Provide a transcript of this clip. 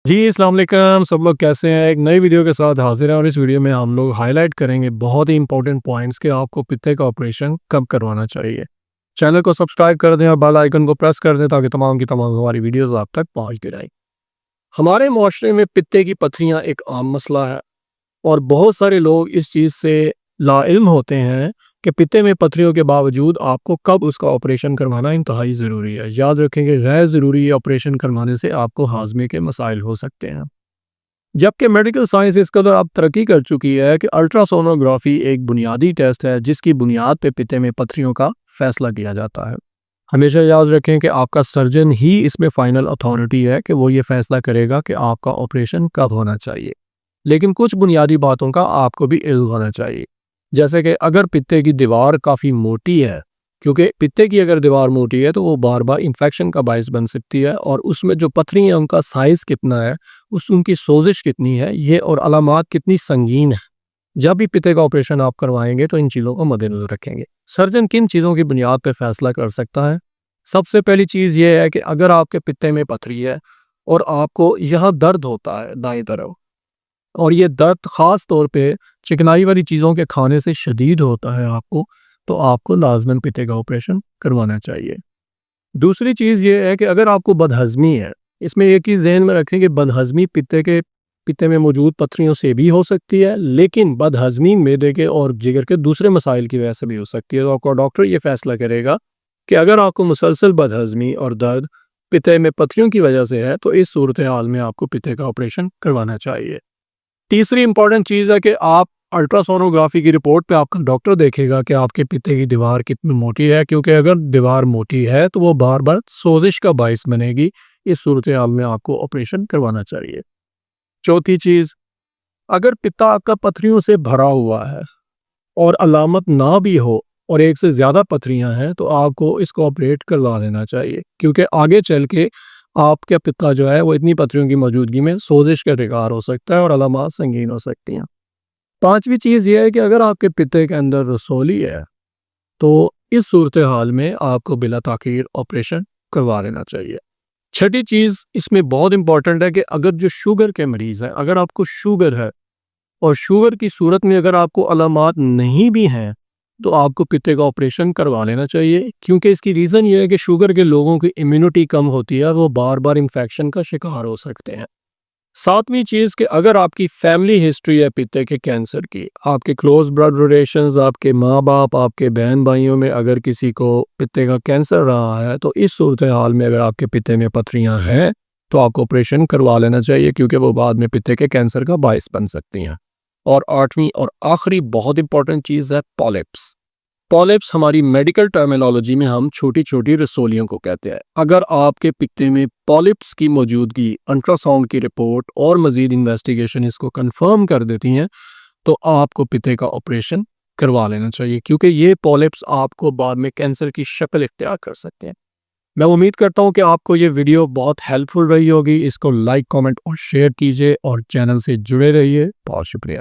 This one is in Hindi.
जी, अस्सलाम वालेकुम सब लोग कैसे हैं? एक नई वीडियो के साथ हाज़िर हैं और इस वीडियो में हम लोग हाइलाइट करेंगे बहुत ही इंपॉर्टेंट पॉइंट्स कि आपको पित्ते का ऑपरेशन कब करवाना चाहिए। चैनल को सब्सक्राइब कर दें और बेल आइकन को प्रेस कर दें ताकि तमाम की तमाम हमारी वीडियोज़ आप तक पहुँचती रहें। हमारे मुआशरे में पित्ते की पथरियाँ एक आम मसला है और बहुत सारे लोग इस चीज़ से लाइल्म होते हैं कि पित्ते में पथरियों के बावजूद आपको कब उसका ऑपरेशन करवाना इंतहाई ज़रूरी है। याद रखें कि गैर ज़रूरी ऑपरेशन करवाने से आपको हाज़मे के मसाइल हो सकते हैं। जबकि मेडिकल साइंस इस कदर अब तरक्की कर चुकी है कि अल्ट्रासोनोग्राफी एक बुनियादी टेस्ट है जिसकी बुनियाद पे पित्ते में पथरियों का फैसला किया जाता है। हमेशा याद रखें कि आपका सर्जन ही इसमें फाइनल अथॉरिटी है कि वो ये फैसला करेगा कि आपका ऑपरेशन कब होना चाहिए। लेकिन कुछ बुनियादी बातों का आपको भी इल्म होना चाहिए, जैसे कि अगर पित्ते की दीवार काफ़ी मोटी है, क्योंकि पित्ते की अगर दीवार मोटी है तो वो बार बार इन्फेक्शन का बायस बन सकती है और उसमें जो पथरी है उनका साइज़ कितना है, उनकी सोजिश कितनी है, ये और अलामात कितनी संगीन है। जब भी पित्ते का ऑपरेशन आप करवाएंगे तो इन चीज़ों को मद्देनजर रखेंगे। सर्जन किन चीज़ों की बुनियाद पर फैसला कर सकता है? सबसे पहली चीज़ ये है कि अगर आपके पित्ते में पथरी है और आपको यहाँ दर्द होता है दाएं तरफ, और ये दर्द ख़ास तौर पे चिकनाई वाली चीज़ों के खाने से शदीद होता है आपको, तो आपको लाज़िमन पित्ते का ऑपरेशन करवाना चाहिए। दूसरी चीज़ ये है कि अगर आपको बदहज़मी है, इसमें एक ही ज़हन में रखें कि बदहज़मी पित्ते में मौजूद पथरियों से भी हो सकती है, लेकिन बदहज़मी मैदे के और जिगर के दूसरे मसाइल की वजह से भी हो सकती है। तो आपका डॉक्टर ये फ़ैसला करेगा कि अगर आपको मुसलसल बदहज़मी और दर्द पित्ते में पथरियों की वजह से है, तो इस सूरत हाल में आपको पित्ते का ऑपरेशन करवाना चाहिए। तीसरी इंपॉर्टेंट चीज़ है कि आप अल्ट्रासोनोग्राफी की रिपोर्ट पे आपका डॉक्टर देखेगा कि आपके पित्ते की दीवार कितनी मोटी है, क्योंकि अगर दीवार मोटी है तो वो बार बार सोजिश का बायस बनेगी। इस सूरत हाल में आपको ऑपरेशन करवाना चाहिए। चौथी चीज़, अगर पित्ता आपका पथरियों से भरा हुआ है और अलामत ना भी हो और एक से ज़्यादा पथरियां हैं तो आपको इसको ऑपरेट करवा लेना चाहिए, क्योंकि आगे चल के आपका पित्ता जो है वो इतनी पथरियों की मौजूदगी में सोजिश का शिकार हो सकता है और अलामात संगीन हो सकती हैं। पांचवी चीज़ ये है कि अगर आपके पित्ते के अंदर रसोली है तो इस सूरत हाल में आपको बिला ताख़ीर ऑपरेशन करवा लेना चाहिए। छठी चीज़ इसमें बहुत इंपॉर्टेंट है कि अगर जो शुगर के मरीज़ हैं, अगर आपको शुगर है और शुगर की सूरत में अगर आपको अलामात नहीं भी हैं, तो आपको पित्ते का ऑपरेशन करवा लेना चाहिए, क्योंकि इसकी रीज़न ये है कि शुगर के लोगों की इम्यूनिटी कम होती है और वो बार बार इन्फेक्शन का शिकार हो सकते हैं। सातवीं चीज़ कि अगर आपकी फैमिली हिस्ट्री है पित्ते के कैंसर की, आपके क्लोज ब्लड रिलेशंस, आपके माँ बाप, आपके बहन भाइयों में अगर किसी को पित्ते का कैंसर रहा है, तो इस सूरत हाल में अगर आपके पित्ते में पथरियाँ हैं तो आपको ऑपरेशन करवा लेना चाहिए, क्योंकि वो बाद में पित्ते के कैंसर का बायस बन सकती हैं। और आठवीं और आखिरी बहुत इंपॉर्टेंट चीज़ है पॉलिप्स। पॉलिप्स हमारी मेडिकल टर्मिनोलॉजी में हम छोटी छोटी रसोलियों को कहते हैं। अगर आपके पित्ते में पॉलिप्स की मौजूदगी अल्ट्रासाउंड की रिपोर्ट और मजीद इन्वेस्टिगेशन इसको कंफर्म कर देती हैं, तो आपको पित्ते का ऑपरेशन करवा लेना चाहिए, क्योंकि ये पॉलिप्स आपको बाद में कैंसर की शक्ल इख्तियार कर सकते हैं। मैं उम्मीद करता हूँ कि आपको ये वीडियो बहुत हेल्पफुल रही होगी। इसको लाइक, कमेंट और शेयर कीजिए और चैनल से जुड़े रहिए। बहुत शुक्रिया।